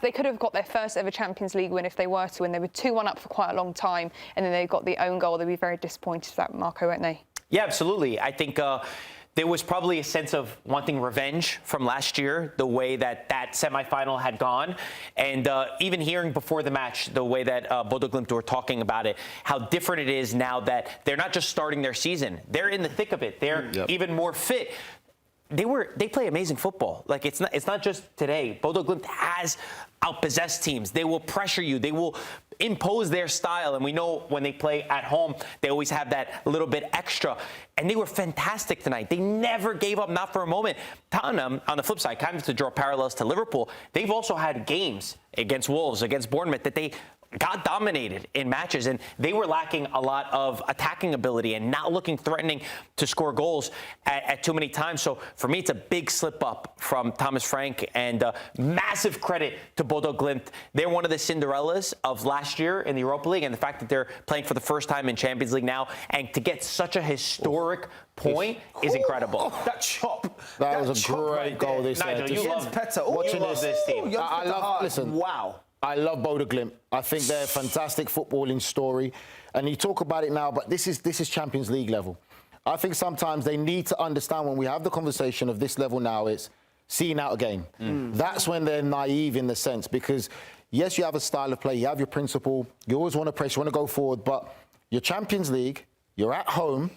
They could have got their first ever Champions League win if they were to, and they were 2-1 up for quite a long time, and then they got the own goal. They'd be very disappointed with that, Marco, won't they? Yeah, absolutely. I think there was probably a sense of wanting revenge from last year, the way that semi-final had gone. And even hearing before the match, the way that Bodo Glimt were talking about it, how different it is now that they're not just starting their season. They're in the thick of it. They're even more fit. They play amazing football. Like, it's not just today. Bodo Glimt has outpossessed teams. They will pressure you. They will impose their style. And we know when they play at home, they always have that little bit extra. And they were fantastic tonight. They never gave up, not for a moment. Tottenham, on the flip side, kind of to draw parallels to Liverpool, they've also had games against Wolves, against Bournemouth, that they got dominated in matches, and they were lacking a lot of attacking ability and not looking threatening to score goals at too many times. So for me, it's a big slip up from Thomas Frank, and massive credit to Bodo Glimt. They're one of the Cinderellas of last year in the Europa League, and the fact that they're playing for the first time in Champions League now, and to get such a historic point is incredible. That chop. That was a great goal. Nigel, you love Petter. Watching this team. I love. Listen. Wow. I love Bodo Glimt. I think they're a fantastic footballing story. And you talk about it now, but this is Champions League level. I think sometimes they need to understand when we have the conversation of this level now, it's seeing out a game. That's when they're naive in the sense, because yes, you have a style of play, you have your principle, you always want to press, you want to go forward, but your Champions League, you're at home,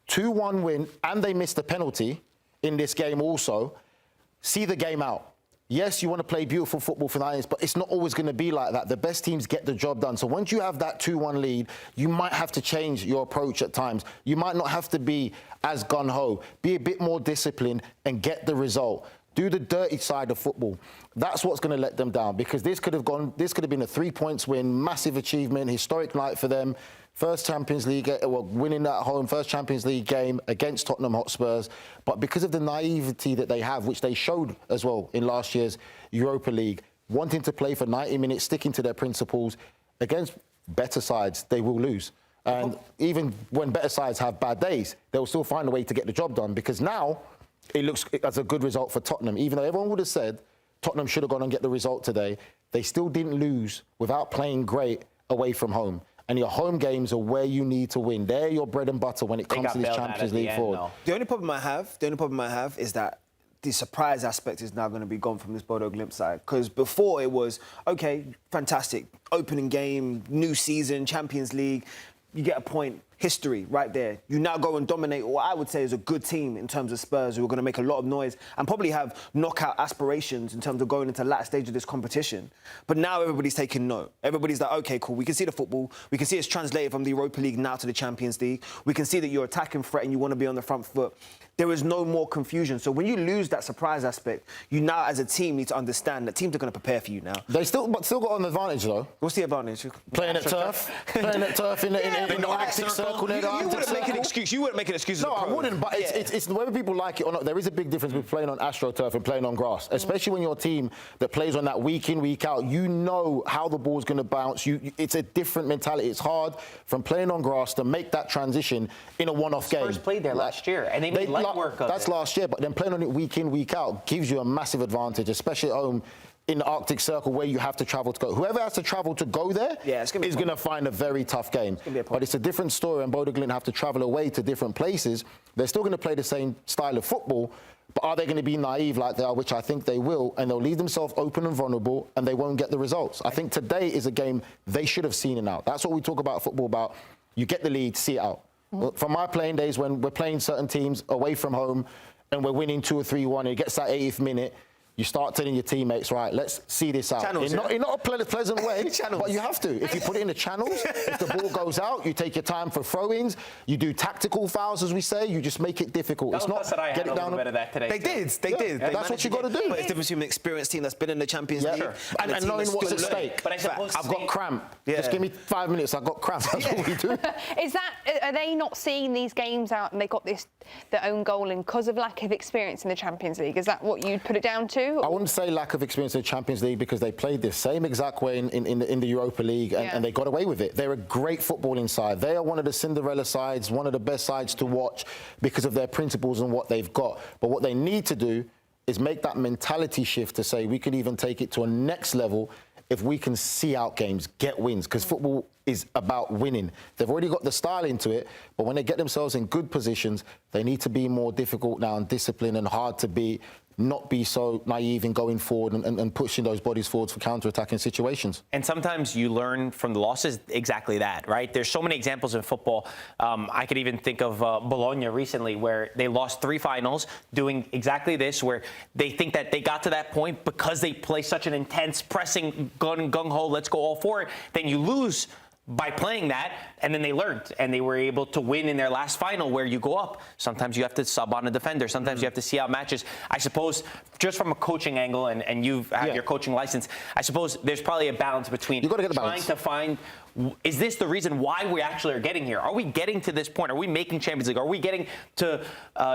2-1 win, and they missed a penalty in this game also. See the game out. Yes, you want to play beautiful football for 90 minutes, but it's not always going to be like that. The best teams get the job done. So once you have that 2-1 lead, you might have to change your approach at times. You might not have to be as gung-ho. Be a bit more disciplined and get the result. Do the dirty side of football. That's what's going to let them down, because this could have been a 3 points win, massive achievement, historic night for them. First Champions League, winning at home, first Champions League game against Tottenham Hotspurs. But because of the naivety that they have, which they showed as well in last year's Europa League, wanting to play for 90 minutes, sticking to their principles, against better sides, they will lose. And even when better sides have bad days, they'll still find a way to get the job done, because now it looks as a good result for Tottenham. Even though everyone would have said Tottenham should have gone and get the result today, they still didn't lose without playing great away from home. And your home games are where you need to win. They're your bread and butter when it comes to this Champions League forward. The only problem I have is that the surprise aspect is now going to be gone from this Bodo Glimt side. Because before it was, okay, fantastic, opening game, new season, Champions League, you get a point, history right there. You now go and dominate what I would say is a good team in terms of Spurs, who are going to make a lot of noise and probably have knockout aspirations in terms of going into the last stage of this competition. But now everybody's taking note. Everybody's like, OK, cool, we can see the football. We can see it's translated from the Europa League now to the Champions League. We can see that you're attacking threat and you want to be on the front foot. There is no more confusion. So when you lose that surprise aspect, you now, as a team, need to understand that teams are going to prepare for you now. They still got an advantage, though. What's the advantage? Playing at turf. Playing at turf in the Arctic Circle. You wouldn't make an excuse. You wouldn't make an excuse. No, I wouldn't. But it's whether people like it or not. There is a big difference between playing on AstroTurf and playing on grass, especially when you're a team that plays on that week in, week out. You know how the ball's going to bounce. It's a different mentality. It's hard from playing on grass to make that transition in a one-off game. Spurs played there last year, and they made light work of it. That's last year, but then playing on it week in, week out gives you a massive advantage, especially at home in the Arctic Circle where you have to travel to go. Whoever has to travel to go there is going to find a very tough game. But it's a different story, and Bodo Glimt have to travel away to different places. They're still going to play the same style of football, but are they going to be naive like they are, which I think they will, and they'll leave themselves open and vulnerable, and they won't get the results. I think today is a game they should have seen it out. That's what we talk about football about. You get the lead, see it out. From my playing days, when we're playing certain teams away from home and we're winning 2 or 3-1, and it gets that 80th minute, you start telling your teammates, right, let's see this out. Channels, in not a pleasant way, but you have to. If you put it in the channels, if the ball goes out, you take your time for throw-ins, you do tactical fouls, as we say, you just make it difficult. It's not get it down. Of that today. They did. That's what you got to do. But it's different between an experienced team that's been in the Champions League and knowing what's at stake. But I suppose I've got cramp. Just give me 5 minutes. I've got cramp. That's what we do. Are they not seeing these games out and they got their own goal in because of lack of experience in the Champions League? Is that what you'd put it down to? I wouldn't say lack of experience in the Champions League, because they played the same exact way in the Europa League, and they got away with it. They're a great footballing side. They are one of the Cinderella sides, one of the best sides to watch because of their principles and what they've got. But what they need to do is make that mentality shift to say we can even take it to a next level if we can see out games, get wins, because football is about winning. They've already got the style into it, but when they get themselves in good positions, they need to be more difficult now and disciplined and hard to beat, not be so naive in going forward and pushing those bodies forwards for counter-attacking situations. And sometimes you learn from the losses exactly that, right? There's so many examples in football. I could even think of Bologna recently, where they lost 3 finals doing exactly this, where they think that they got to that point because they play such an intense, pressing, gung-ho, let's go all for it. Then you lose by playing that, and then they learned, and they were able to win in their last final where you go up. Sometimes you have to sub on a defender. Sometimes you have to see out matches. I suppose, just from a coaching angle, and you've had your coaching license, I suppose there's probably a balance between trying to find, is this the reason why we actually are getting here? Are we getting to this point? Are we making Champions League? Are we getting to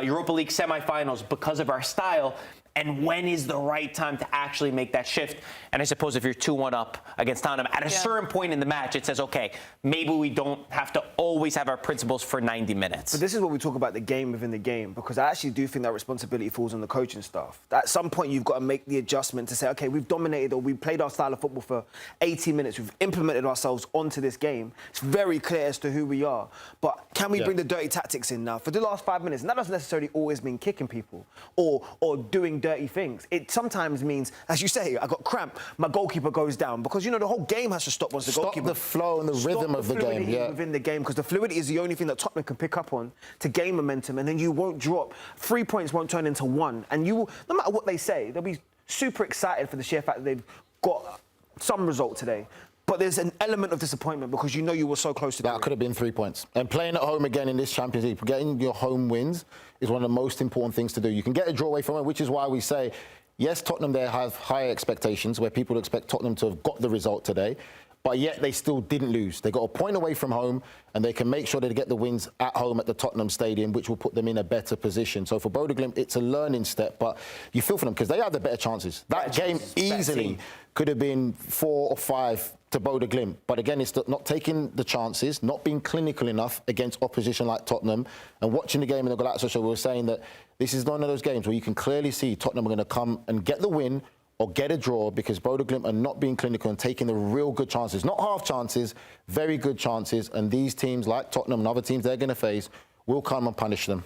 Europa League semifinals because of our style? And when is the right time to actually make that shift? And I suppose if you're 2-1 up against Tottenham, at a certain point in the match, it says, okay, maybe we don't have to always have our principles for 90 minutes. But this is what we talk about, the game within the game, because I actually do think that responsibility falls on the coaching staff. At some point, you've got to make the adjustment to say, okay, we've dominated or we've played our style of football for 80 minutes. We've implemented ourselves onto this game. It's very clear as to who we are. But can we bring the dirty tactics in now for the last 5 minutes? And that doesn't necessarily always mean kicking people or doing dirty things. It sometimes means, as you say, I got cramp, my goalkeeper goes down, because, you know, the whole game has to stop once the goalkeeper... Stop the flow and the rhythm of the game, within the game, because the fluidity is the only thing that Tottenham can pick up on to gain momentum, and then you won't drop. 3 points won't turn into 1, and you will, no matter what they say, they'll be super excited for the sheer fact that they've got some result today. But there's an element of disappointment because you know you were so close to that. Could have been 3 points. And playing at home again in this Champions League, getting your home wins is one of the most important things to do. You can get a draw away from it, which is why we say, yes, Tottenham there have higher expectations, where people expect Tottenham to have got the result today, but yet they still didn't lose. They got a point away from home, and they can make sure they get the wins at home at the Tottenham Stadium, which will put them in a better position. So for Bodo Glimt, it's a learning step, but you feel for them because they had the better chances. That game easily could have been 4 or 5 to Bodo Glimt. But again, it's not taking the chances, not being clinical enough against opposition like Tottenham. And watching the game in the Golazo show, we were saying that this is one of those games where you can clearly see Tottenham are going to come and get the win or get a draw, because Bodo Glimt are not being clinical and taking the real good chances. Not half chances, very good chances. And these teams like Tottenham and other teams they're going to face will come and punish them.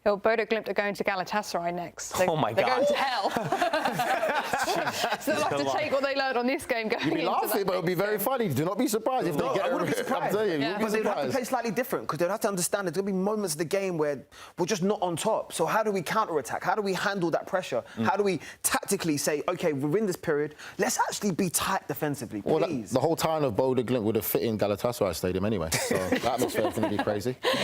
Well, Bodo Glimt are going to Galatasaray next. Oh my God. They're going to hell. So they'll have to take what they learned on this game going You'd be laughing, but it would be very funny. Do not be surprised if they get... I wouldn't be surprised. But they'd have to play slightly different, because they'd have to understand there's going to be moments of the game where we're just not on top. So how do we counter-attack? How do we handle that pressure? How do we tactically say, OK, we're in this period, let's actually be tight defensively, please? Well, the whole town of Bodo Glimt would have fit in Galatasaray Stadium anyway. So the atmosphere is going to be crazy.